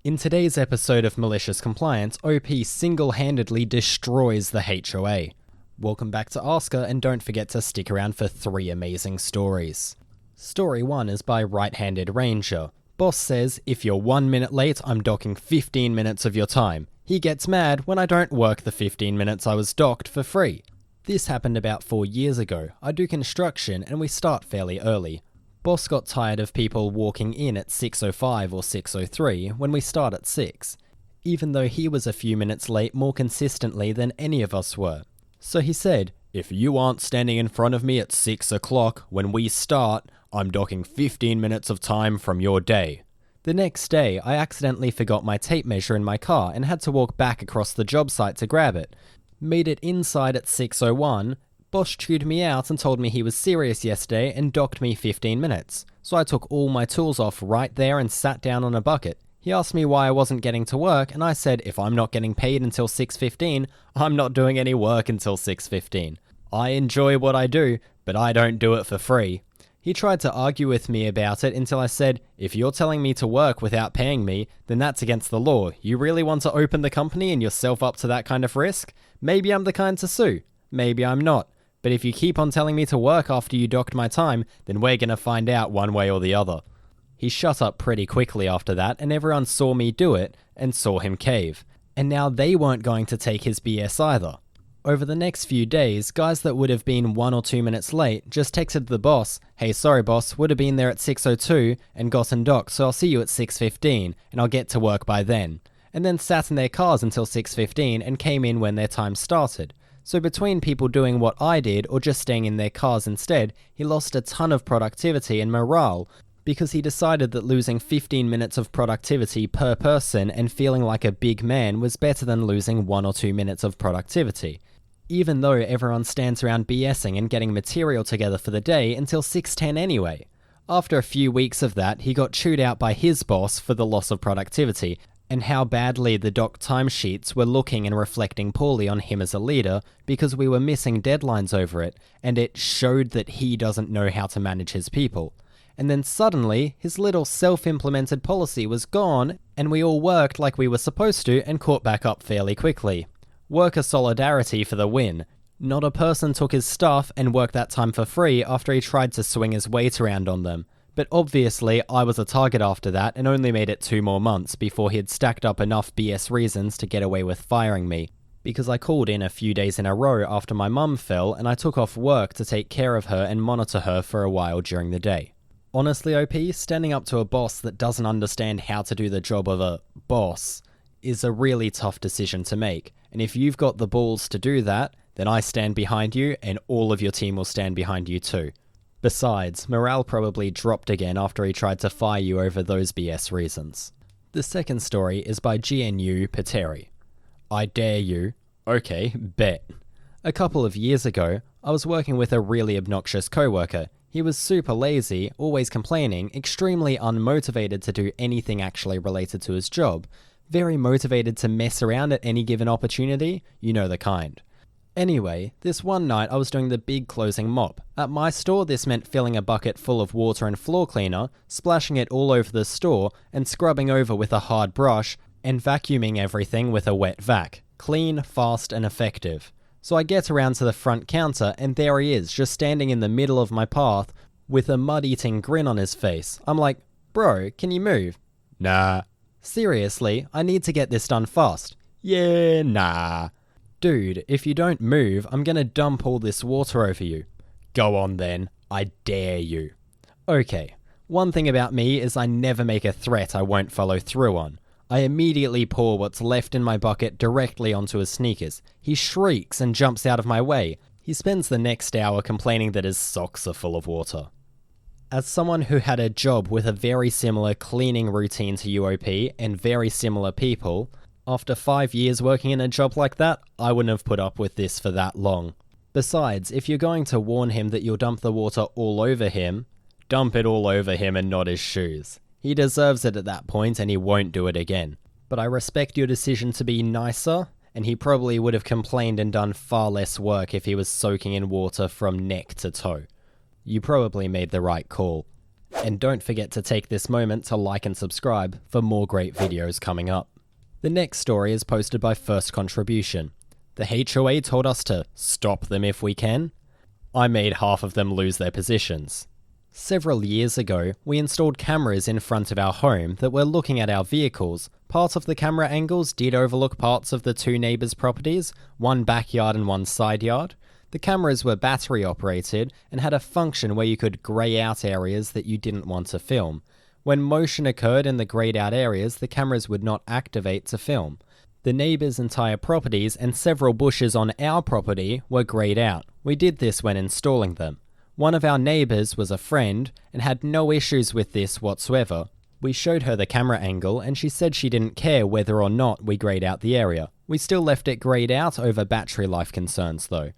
In today's episode of Malicious Compliance, OP single-handedly destroys the HOA. Welcome back to AskR, and don't forget to stick around for 3 amazing stories. Story 1 is by Right-Handed Ranger. Boss says, if you're 1 minute late, I'm docking 15 minutes of your time. He gets mad when I don't work the 15 minutes I was docked for free. This happened about 4 years ago. I do construction and we start fairly early. Boss got tired of people walking in at 6:05 or 6:03 when we start at 6, even though he was a few minutes late more consistently than any of us were. So he said, if you aren't standing in front of me at 6 o'clock when we start, I'm docking 15 minutes of time from your day. The next day, I accidentally forgot my tape measure in my car and had to walk back across the job site to grab it. Made it inside at 6:01, Boss chewed me out and told me he was serious yesterday and docked me 15 minutes. So I took all my tools off right there and sat down on a bucket. He asked me why I wasn't getting to work, and I said if I'm not getting paid until 6:15, I'm not doing any work until 6:15. I enjoy what I do, but I don't do it for free. He tried to argue with me about it until I said, if you're telling me to work without paying me, then that's against the law. You really want to open the company and yourself up to that kind of risk? Maybe I'm the kind to sue. Maybe I'm not. But if you keep on telling me to work after you docked my time, then we're gonna find out one way or the other. He shut up pretty quickly after that, and everyone saw me do it, and saw him cave. And now they weren't going to take his BS either. Over the next few days, guys that would have been 1 or 2 minutes late just texted the boss, hey sorry boss, would have been there at 6:02 and gotten docked, so I'll see you at 6:15, and I'll get to work by then. And then sat in their cars until 6:15 and came in when their time started. So between people doing what I did or just staying in their cars instead, he lost a ton of productivity and morale because he decided that losing 15 minutes of productivity per person and feeling like a big man was better than losing 1 or 2 minutes of productivity. Even though everyone stands around BSing and getting material together for the day until 6:10 anyway. After a few weeks of that, he got chewed out by his boss for the loss of productivity, and how badly the doc timesheets were looking and reflecting poorly on him as a leader because we were missing deadlines over it, and it showed that he doesn't know how to manage his people. And then suddenly, his little self-implemented policy was gone, and we all worked like we were supposed to and caught back up fairly quickly. Worker solidarity for the win. Not a person took his stuff and worked that time for free after he tried to swing his weight around on them. But obviously, I was a target after that and only made it 2 more months before he had stacked up enough BS reasons to get away with firing me. Because I called in a few days in a row after my mum fell and I took off work to take care of her and monitor her for a while during the day. Honestly, OP, standing up to a boss that doesn't understand how to do the job of a boss is a really tough decision to make. And if you've got the balls to do that, then I stand behind you and all of your team will stand behind you too. Besides, morale probably dropped again after he tried to fire you over those BS reasons. The second story is by GNU Pateri. I dare you. Okay, bet. A couple of years ago, I was working with a really obnoxious coworker. He was super lazy, always complaining, extremely unmotivated to do anything actually related to his job, very motivated to mess around at any given opportunity, you know the kind. Anyway, this one night I was doing the big closing mop. At my store, this meant filling a bucket full of water and floor cleaner, splashing it all over the store, and scrubbing over with a hard brush, and vacuuming everything with a wet vac. Clean, fast, and effective. So I get around to the front counter, and there he is, just standing in the middle of my path, with a mud-eating grin on his face. I'm like, bro, can you move? Nah. Seriously, I need to get this done fast. Yeah, nah. Dude, if you don't move, I'm gonna dump all this water over you. Go on then, I dare you. Okay, one thing about me is I never make a threat I won't follow through on. I immediately pour what's left in my bucket directly onto his sneakers. He shrieks and jumps out of my way. He spends the next hour complaining that his socks are full of water. As someone who had a job with a very similar cleaning routine to UOP and very similar people, after 5 years working in a job like that, I wouldn't have put up with this for that long. Besides, if you're going to warn him that you'll dump the water all over him, dump it all over him and not his shoes. He deserves it at that point and he won't do it again. But I respect your decision to be nicer, and he probably would have complained and done far less work if he was soaking in water from neck to toe. You probably made the right call. And don't forget to take this moment to like and subscribe for more great videos coming up. The next story is posted by First Contribution. The HOA told us to stop them if we can. I made half of them lose their positions. Several years ago, we installed cameras in front of our home that were looking at our vehicles. Part of the camera angles did overlook parts of the two neighbours' properties, one backyard and one side yard. The cameras were battery operated and had a function where you could grey out areas that you didn't want to film. When motion occurred in the greyed out areas, the cameras would not activate to film. The neighbours' entire properties and several bushes on our property were greyed out. We did this when installing them. One of our neighbours was a friend and had no issues with this whatsoever. We showed her the camera angle and she said she didn't care whether or not we greyed out the area. We still left it greyed out over battery life concerns though.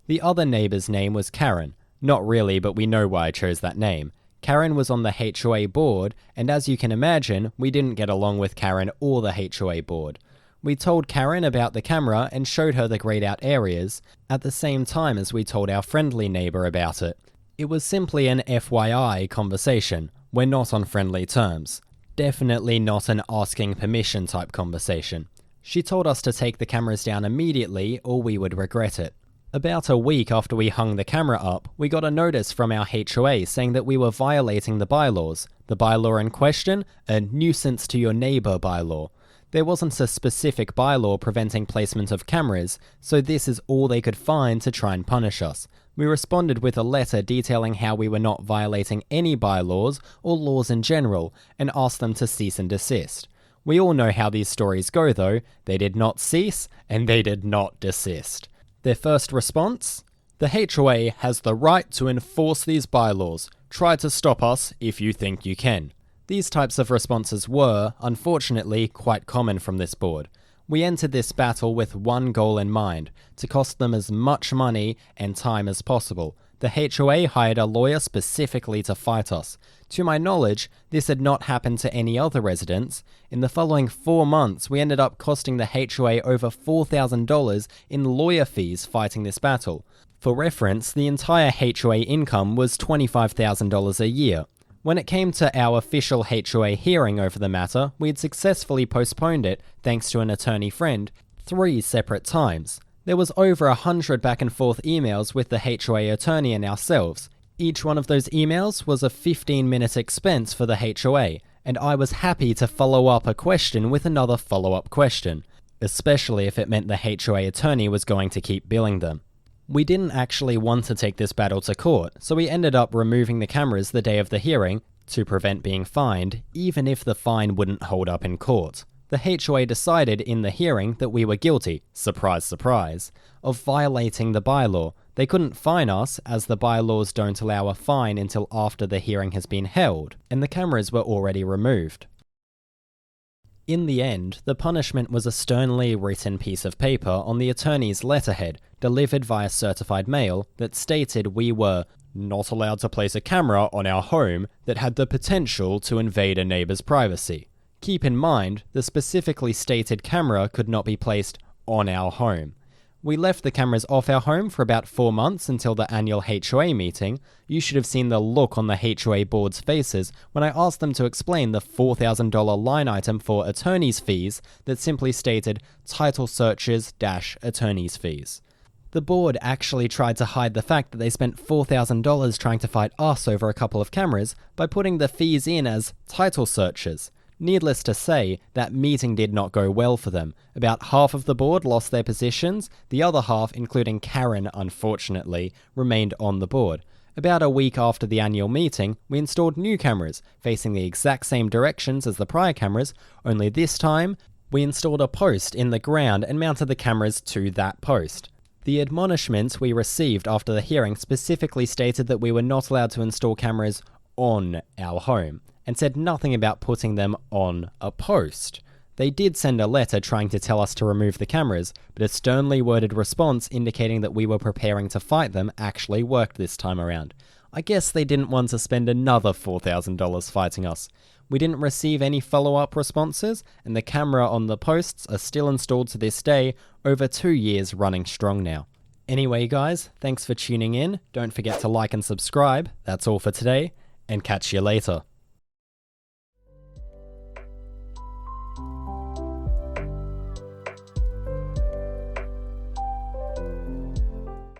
The other neighbour's name was Karen. Not really, but we know why I chose that name. Karen was on the HOA board, and as you can imagine, we didn't get along with Karen or the HOA board. We told Karen about the camera and showed her the greyed out areas, at the same time as we told our friendly neighbour about it. It was simply an FYI conversation. We're not on friendly terms. Definitely not an asking permission type conversation. She told us to take the cameras down immediately or we would regret it. About a week after we hung the camera up, we got a notice from our HOA saying that we were violating the bylaws. The bylaw in question, a nuisance to your neighbour bylaw. There wasn't a specific bylaw preventing placement of cameras, so this is all they could find to try and punish us. We responded with a letter detailing how we were not violating any bylaws or laws in general, and asked them to cease and desist. We all know how these stories go though. They did not cease, and they did not desist. Their first response? The HOA has the right to enforce these bylaws. Try to stop us if you think you can. These types of responses were, unfortunately, quite common from this board. We entered this battle with one goal in mind, to cost them as much money and time as possible. The HOA hired a lawyer specifically to fight us. To my knowledge, this had not happened to any other residents. In the following 4 months, we ended up costing the HOA over $4,000 in lawyer fees fighting this battle. For reference, the entire HOA income was $25,000 a year. When it came to our official HOA hearing over the matter, we had successfully postponed it, thanks to an attorney friend, 3 separate times. There was over 100 back and forth emails with the HOA attorney and ourselves. Each one of those emails was a 15-minute expense for the HOA, and I was happy to follow up a question with another follow-up question, especially if it meant the HOA attorney was going to keep billing them. We didn't actually want to take this battle to court, so we ended up removing the cameras the day of the hearing to prevent being fined, even if the fine wouldn't hold up in court. The HOA decided in the hearing that we were guilty, surprise surprise, of violating the bylaw. They couldn't fine us as the bylaws don't allow a fine until after the hearing has been held, and the cameras were already removed. In the end, the punishment was a sternly written piece of paper on the attorney's letterhead, delivered via certified mail, that stated we were not allowed to place a camera on our home that had the potential to invade a neighbour's privacy. Keep in mind, the specifically stated camera could not be placed on our home. We left the cameras off our home for about 4 months until the annual HOA meeting. You should have seen the look on the HOA board's faces when I asked them to explain the $4,000 line item for attorney's fees that simply stated title searches - attorney's fees. The board actually tried to hide the fact that they spent $4,000 trying to fight us over a couple of cameras by putting the fees in as title searches. Needless to say, that meeting did not go well for them. About half of the board lost their positions, the other half, including Karen unfortunately, remained on the board. About a week after the annual meeting, we installed new cameras, facing the exact same directions as the prior cameras, only this time, we installed a post in the ground and mounted the cameras to that post. The admonishments we received after the hearing specifically stated that we were not allowed to install cameras on our home, and said nothing about putting them on a post. They did send a letter trying to tell us to remove the cameras, but a sternly worded response indicating that we were preparing to fight them actually worked this time around. I guess they didn't want to spend another $4,000 fighting us. We didn't receive any follow-up responses, and the camera on the posts are still installed to this day, over 2 years running strong now. Anyway guys, thanks for tuning in. Don't forget to like and subscribe. That's all for today, and catch you later.